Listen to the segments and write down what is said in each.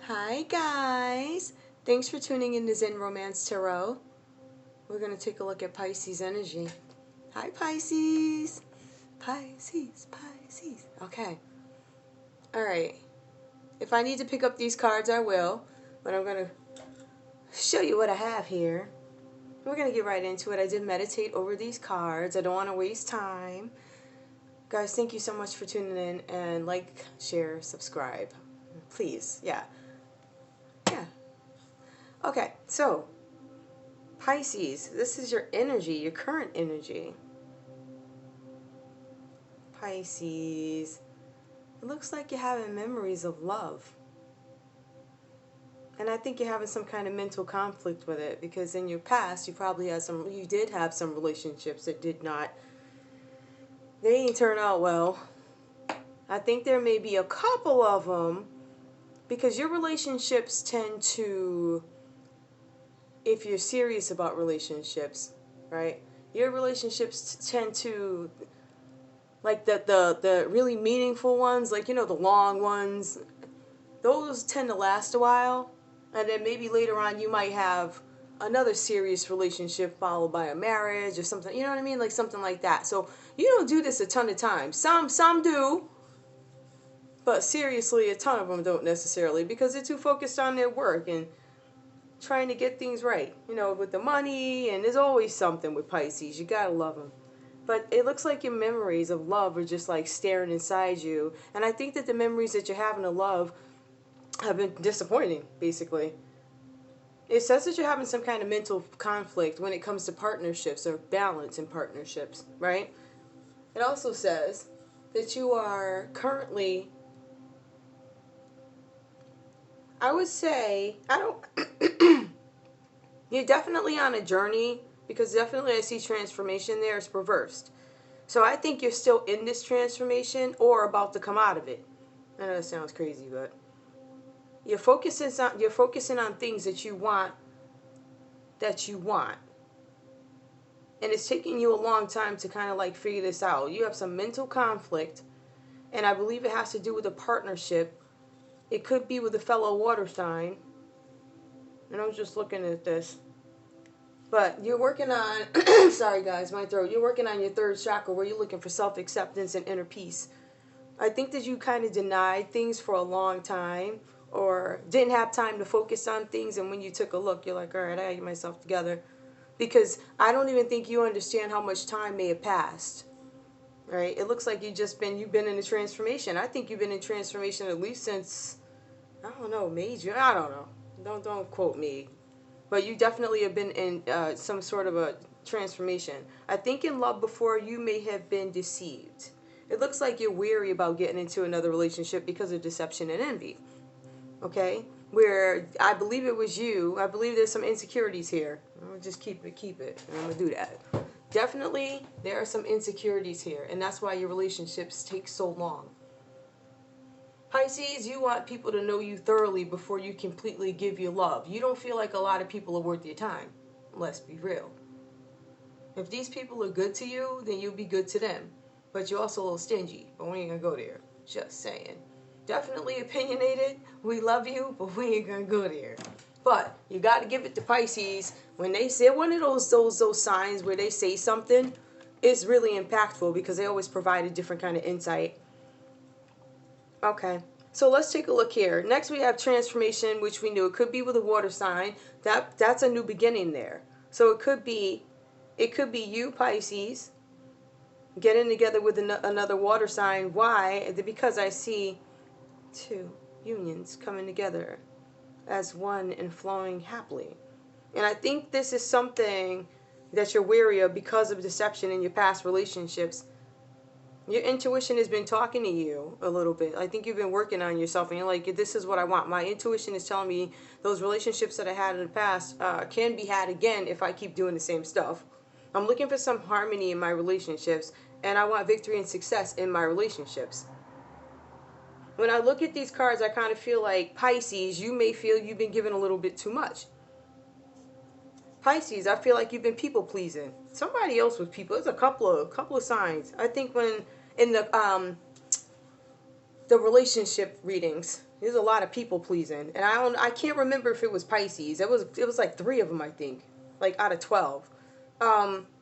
Hi guys! Thanks for tuning in to Zen Romance Tarot. We're going to take a look at Pisces energy. Hi Pisces! Pisces, Pisces. Okay. Alright. If I need to pick up these cards, I will. But I'm going to show you what I have here. We're going to get right into it. I did meditate over these cards. I don't want to waste time. Guys, thank you so much for tuning in. And like, share, subscribe. Please. Yeah. Okay, so Pisces, this is your energy, your current energy. Pisces, it looks like you're having memories of love. And I think you're having some kind of mental conflict with it because in your past you did have some relationships that they didn't turn out well. I think there may be a couple of them because your relationships tend to, if you're serious about relationships, right? Your relationships tend to, like the really meaningful ones, like, you know, the long ones, those tend to last a while. And then maybe later on you might have another serious relationship followed by a marriage or something, you know what I mean? Like something like that. So you don't do this a ton of times. Some do. But seriously, a ton of them don't necessarily because they're too focused on their work and trying to get things right, you know, with the money, and there's always something with Pisces. You gotta love them. But it looks like your memories of love are just like staring inside you. And I think that the memories that you're having of love have been disappointing, basically. It says that you're having some kind of mental conflict when it comes to partnerships or balance in partnerships, right? It also says that you are currently, I would say, you're definitely on a journey because definitely I see transformation there. It's reversed. So I think you're still in this transformation or about to come out of it. I know that sounds crazy, but you're focusing on things that you want, and it's taking you a long time to kind of like figure this out. You have some mental conflict, and I believe it has to do with a partnership. It could be with a fellow water sign. And I was just looking at this. But you're working on, sorry guys, my throat. You're working on your third chakra where you're looking for self-acceptance and inner peace. I think that you kind of denied things for a long time or didn't have time to focus on things. And when you took a look, you're like, all right, I gotta get myself together. Because I don't even think you understand how much time may have passed. Right? It looks like you've been in a transformation. I think you've been in transformation at least since, I don't know, major. I don't know. Don't quote me. But you definitely have been in some sort of a transformation. I think in love before you may have been deceived. It looks like you're weary about getting into another relationship because of deception and envy. Okay? Where I believe it was you. I believe there's some insecurities here. I'm going to just keep it. And I'm going to do that. Definitely, there are some insecurities here. And that's why your relationships take so long. Pisces, you want people to know you thoroughly before you completely give your love. You don't feel like a lot of people are worth your time. Let's be real. If these people are good to you, then you'll be good to them. But you're also a little stingy. But we ain't going to go there. Just saying. Definitely opinionated. We love you, but we ain't going to go there. But you got to give it to Pisces. When they say one of those signs where they say something, it's really impactful because they always provide a different kind of insight. Okay, so let's take a look here. Next we have transformation, which we knew. It could be with a water sign. That's a new beginning there. So it could be you, Pisces, getting together with another water sign. Why? Because I see two unions coming together as one and flowing happily. And I think this is something that you're wary of because of deception in your past relationships. Your intuition has been talking to you a little bit. I think you've been working on yourself and you're like, this is what I want. My intuition is telling me those relationships that I had in the past can be had again if I keep doing the same stuff. I'm looking for some harmony in my relationships and I want victory and success in my relationships. When I look at these cards, I kind of feel like Pisces, you may feel you've been given a little bit too much. Pisces, I feel like you've been people pleasing. Somebody else was people. There's a couple of signs. I think when in the relationship readings, There's a lot of people pleasing, and I can't remember if it was Pisces. It was like 3 of them, I think, like out of 12.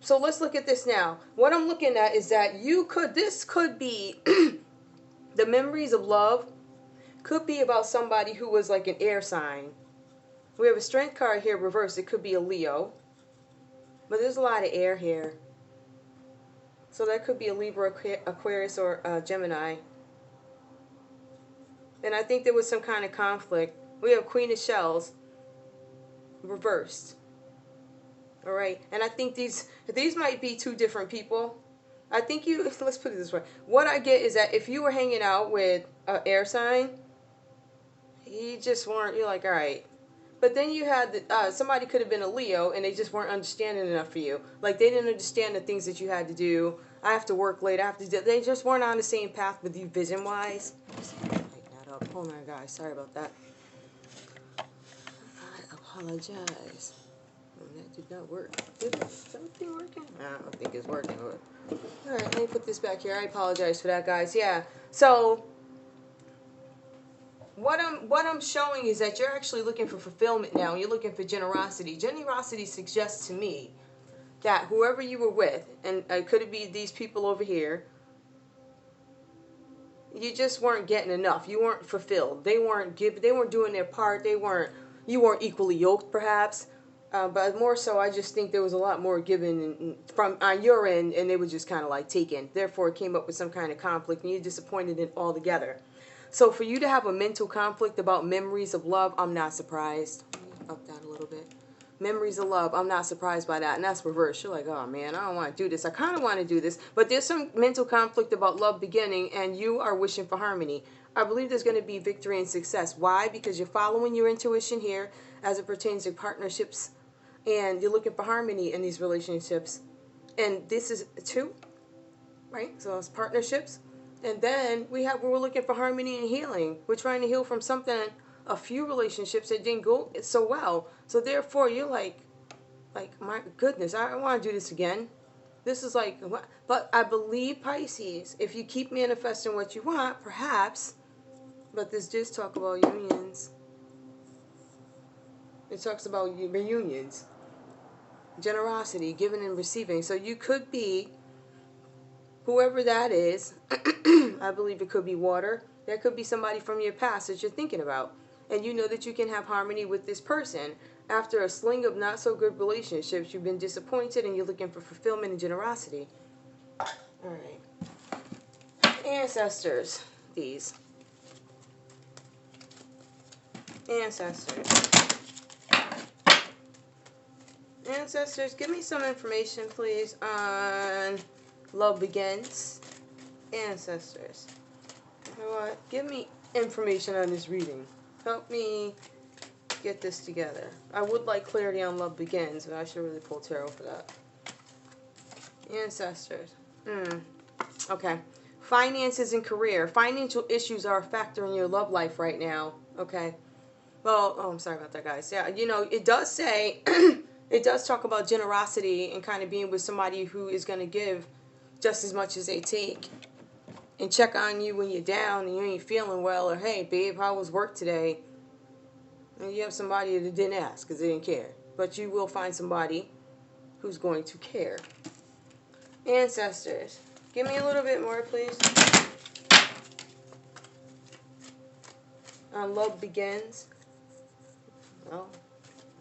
So let's look at this now. What I'm looking at is that this could be the memories of love could be about somebody who was like an air sign. We have a strength card here reversed. It could be a Leo, but there's a lot of air here. So that could be a Libra, Aquarius, or Gemini. And I think there was some kind of conflict. We have Queen of Shells reversed. All right, and I think these might be 2 different people. I think let's put it this way. What I get is that if you were hanging out with an air sign, you just weren't, you're like, all right. But then you had somebody could have been a Leo, and they just weren't understanding enough for you. Like, they didn't understand the things that you had to do. I have to work late. I have to do. They just weren't on the same path with you vision-wise. Hold on, guys. Sorry about that. I apologize. That did not work. Is something working? I don't think it's working. But... all right, let me put this back here. I apologize for that, guys. Yeah. So what I'm showing is that you're actually looking for fulfillment now. You're looking for generosity. Generosity suggests to me that whoever you were with, and it could be these people over here, you just weren't getting enough. You weren't fulfilled. They weren't doing their part. You weren't equally yoked, perhaps. But more so, I just think there was a lot more given from on your end, and they were just kind of like taken. Therefore, it came up with some kind of conflict, and you're disappointed in all together. So for you to have a mental conflict about memories of love, I'm not surprised. Let me up that a little bit. Memories of love, I'm not surprised by that. And that's reverse. You're like, oh man, I don't want to do this. I kind of want to do this. But there's some mental conflict about love beginning, and you are wishing for harmony. I believe there's going to be victory and success. Why? Because you're following your intuition here as it pertains to partnerships. And you're looking for harmony in these relationships. And this is 2, right? So it's partnerships. And then we're looking for harmony and healing. We're trying to heal from something, a few relationships that didn't go so well. So therefore, you're like my goodness, I don't want to do this again. This is like, but I believe, Pisces, if you keep manifesting what you want, perhaps, but this does talk about unions. It talks about reunions, generosity, giving and receiving. So you could be, whoever that is, I believe it could be water. That could be somebody from your past that you're thinking about. And you know that you can have harmony with this person. After a sling of not so good relationships, you've been disappointed and you're looking for fulfillment and generosity. All right. Ancestors, these. Ancestors. Ancestors, give me some information, please, on Love Begins. Ancestors. You know what? Give me information on this reading. Help me get this together. I would like clarity on Love Begins, but I should really pull tarot for that. Ancestors. Okay. Finances and career. Financial issues are a factor in your love life right now. Okay. Well, I'm sorry about that, guys. Yeah, you know, it does say, it does talk about generosity and kind of being with somebody who is going to give just as much as they take. And check on you when you're down and you ain't feeling well. Or, hey, babe, how was work today? And you have somebody that didn't ask because they didn't care. But you will find somebody who's going to care. Ancestors. Give me a little bit more, please. On Love Begins. Well,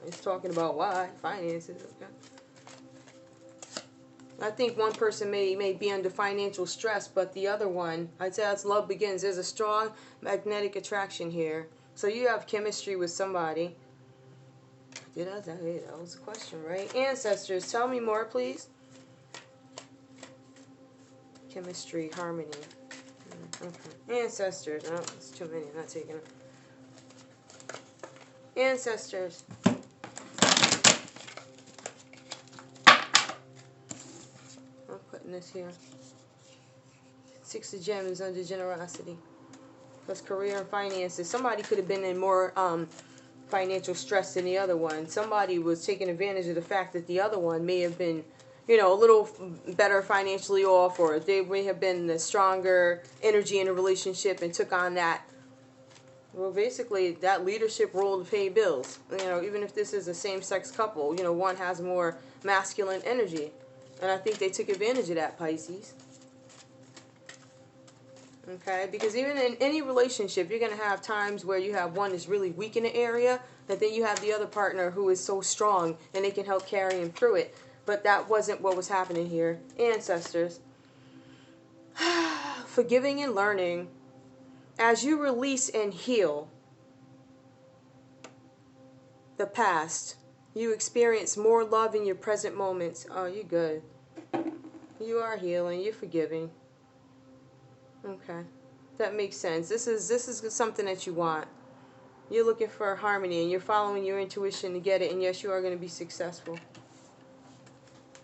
it's talking about why. Finances. Okay. I think one person may be under financial stress, but the other one, I'd say that's Love Begins. There's a strong magnetic attraction here. So you have chemistry with somebody. Did I? That was the question, right? Ancestors, tell me more, please. Chemistry, harmony. Okay. Ancestors. Oh, it's too many. I'm not taking it. Ancestors. I'm putting this here. 6 of Gems under generosity. Plus career and finances. Somebody could have been in more financial stress than the other one. Somebody was taking advantage of the fact that the other one may have been, you know, a little better financially off, or they may have been the stronger energy in a relationship and took on that Well, basically, that leadership role to pay bills. You know, even if this is a same-sex couple, you know, one has more masculine energy. And I think they took advantage of that, Pisces. Okay? Because even in any relationship, you're going to have times where you have one that's really weak in the area, but then you have the other partner who is so strong, and they can help carry him through it. But that wasn't what was happening here. Ancestors. Forgiving and learning. As you release and heal the past, you experience more love in your present moments. Oh, you're good. You are healing. You're forgiving. Okay. That makes sense. This is something that you want. You're looking for harmony, and you're following your intuition to get it, and yes, you are going to be successful.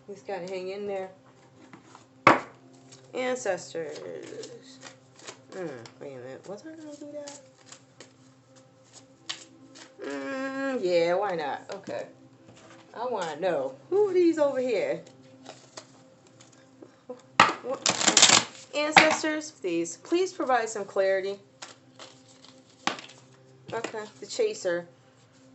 You just got to hang in there. Ancestors. Wait a minute. Was I going to do that? Yeah, why not? Okay. I want to know. Who are these over here? Ancestors, please provide some clarity. Okay, the chaser.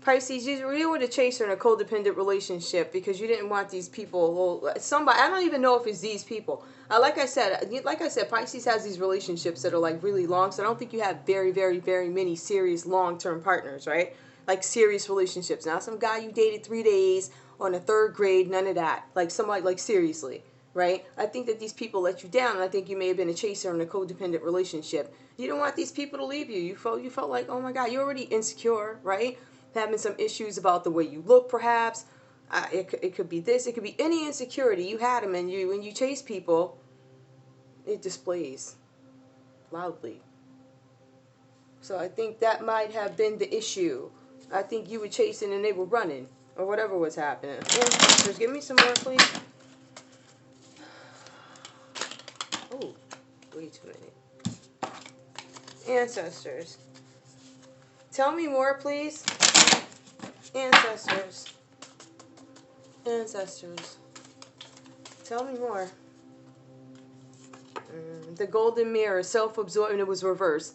Pisces, you were the chaser in a codependent relationship because you didn't want these people. Well, somebody, I don't even know if it's these people. Like I said, Pisces has these relationships that are like really long. So I don't think you have very, very, very many serious long-term partners, right? Like serious relationships. Not some guy you dated 3 days on a 3rd grade, none of that. Like somebody, like seriously, right? I think that these people let you down, and I think you may have been a chaser in a codependent relationship. You don't want these people to leave you. You felt like, oh my God, you're already insecure, right? Having some issues about the way you look, perhaps. It could be this. It could be any insecurity. You had them, and when you chase people, it displays loudly. So I think that might have been the issue. I think you were chasing and they were running, or whatever was happening. Ancestors, give me some more, please. Oh, wait a minute. Ancestors, tell me more, please. Ancestors. Ancestors. Tell me more. The golden mirror, self-absorbed, and it was reversed.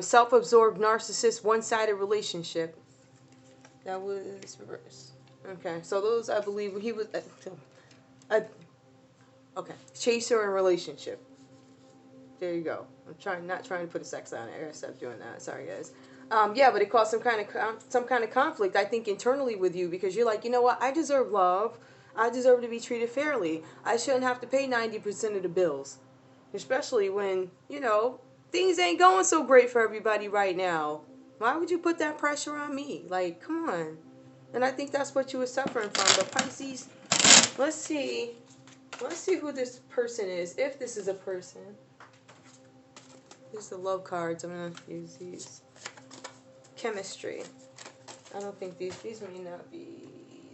Self-absorbed, narcissist, one-sided relationship. That was reversed. Okay, so those, I believe, he was... okay, chaser and relationship. There you go. I'm not trying to put a sex on it. I gotta stop doing that. Sorry, guys. Yeah, but it caused some kind of conflict, I think, internally with you, because you're like, you know what? I deserve love. I deserve to be treated fairly. I shouldn't have to pay 90% of the bills, especially when, you know, things ain't going so great for everybody right now. Why would you put that pressure on me? Like, come on. And I think that's what you were suffering from. But Pisces, let's see. Let's see who this person is, if this is a person. Here's the love cards. I'm going to use these. Chemistry. I don't think these may not be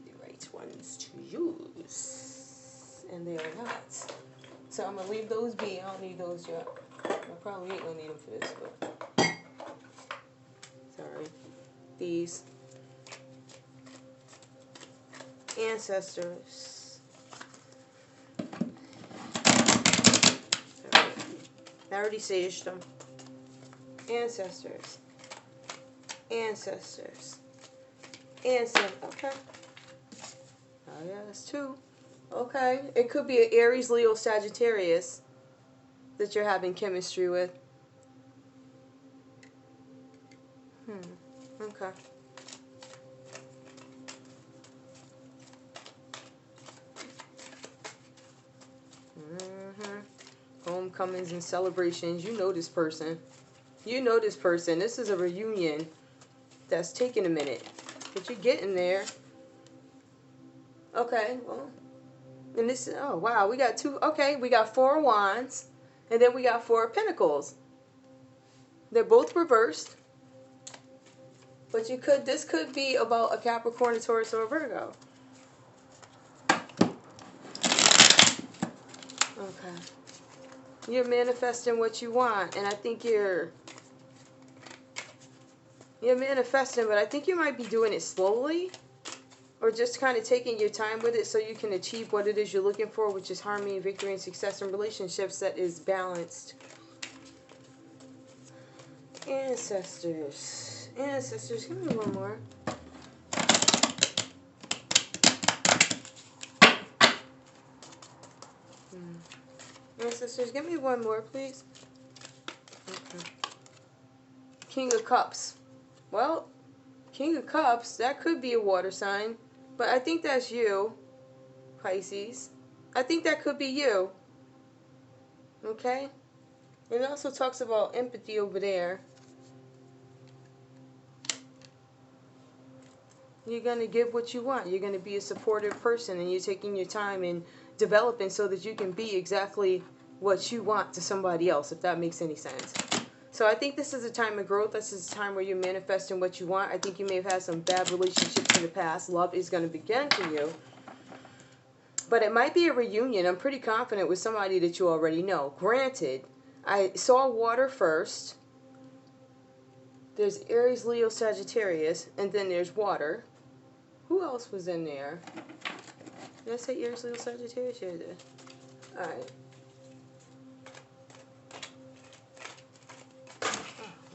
the right ones to use. And they are not. So I'm going to leave those be. I don't need those yet. I probably ain't going to need them for this, but... Sorry. These. Ancestors. Sorry. I already saged them. Ancestors. Ancestors. Ancestors. Okay. Oh, yeah, that's 2. Okay. It could be an Aries, Leo, Sagittarius that you're having chemistry with. Okay. Homecomings and celebrations. You know this person. You know this person. This is a reunion that's taking a minute. But you're getting there. Okay, well. And this is, oh, wow. We got 2. Okay, we got 4 wands. And then we got 4 pentacles. They're both reversed. But this could be about a Capricorn, a Taurus, or a Virgo. Okay. You're manifesting what you want, and I think you're manifesting, but I think you might be doing it slowly, or just kind of taking your time with it so you can achieve what it is you're looking for, which is harmony, victory, and success in relationships that is balanced. Ancestors. Ancestors, give me one more. Ancestors, give me one more, please. Okay. King of Cups. Well, King of Cups, that could be a water sign. But I think that's you, Pisces. I think that could be you. Okay? It also talks about empathy over there. You're going to give what you want. You're going to be a supportive person, and you're taking your time and developing so that you can be exactly what you want to somebody else, if that makes any sense. So I think this is a time of growth. This is a time where you're manifesting what you want. I think you may have had some bad relationships in the past. Love is going to begin for you. But it might be a reunion. I'm pretty confident with somebody that you already know. Granted, I saw water first. There's Aries, Leo, Sagittarius, and then there's water. Who else was in there? Did I say Aries, Leo, Sagittarius? Yeah, I did. Alright.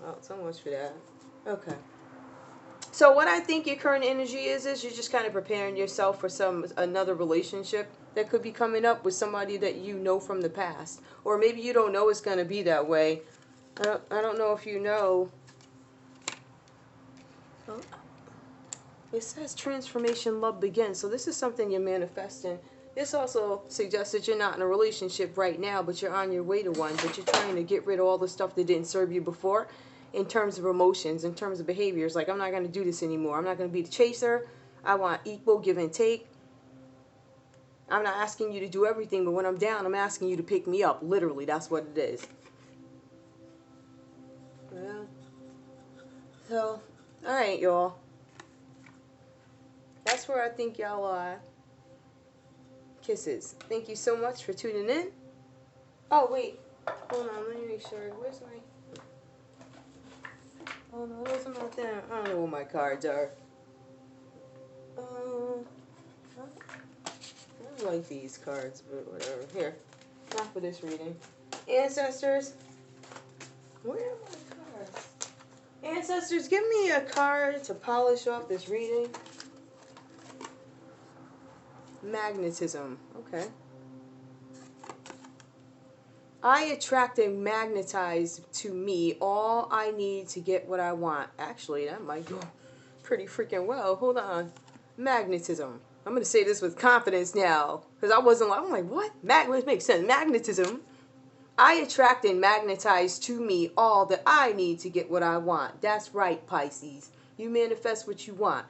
Well, so much for that. Okay. So what I think your current energy is you're just kind of preparing yourself for another relationship that could be coming up with somebody that you know from the past. Or maybe you don't know it's going to be that way. I don't know if you know. Oh, it says transformation, love begins. So this is something you're manifesting. This also suggests that you're not in a relationship right now, but you're on your way to one. But you're trying to get rid of all the stuff that didn't serve you before. In terms of emotions, in terms of behaviors, like I'm not going to do this anymore. I'm not going to be the chaser. I want equal give and take. I'm not asking you to do everything, but when I'm down, I'm asking you to pick me up. Literally, that's what it is. Yeah. So, all right, y'all. That's where I think y'all are. Kisses. Thank you so much for tuning in. Oh, wait. Hold on, let me make sure. Where's my... Oh no, those are not them. I don't know what my cards are. I don't like these cards, but whatever. Here, not for this reading. Ancestors, where are my cards? Ancestors, give me a card to polish off this reading. Magnetism. Okay. I attract and magnetize to me all I need to get what I want. Actually, that might go pretty freaking well. Hold on. Magnetism. I'm going to say this with confidence now. Because I wasn't like, I'm like, what? It makes sense. Magnetism. I attract and magnetize to me all that I need to get what I want. That's right, Pisces. You manifest what you want.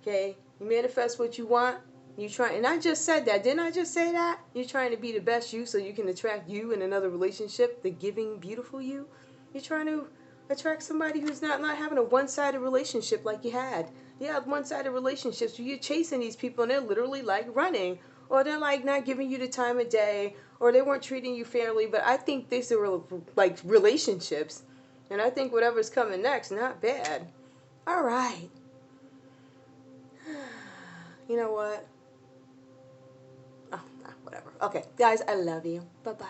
Okay? You manifest what you want. You try, and I just said that. Didn't I just say that? You're trying to be the best you so you can attract you in another relationship, the giving, beautiful you. You're trying to attract somebody who's not having a one-sided relationship like you had. You have one-sided relationships where you're chasing these people and they're literally like running, or they're like not giving you the time of day, or they weren't treating you fairly. But I think these are like relationships, and I think whatever's coming next, not bad. All right. You know what? Oh, whatever. Okay, guys, I love you. Bye-bye.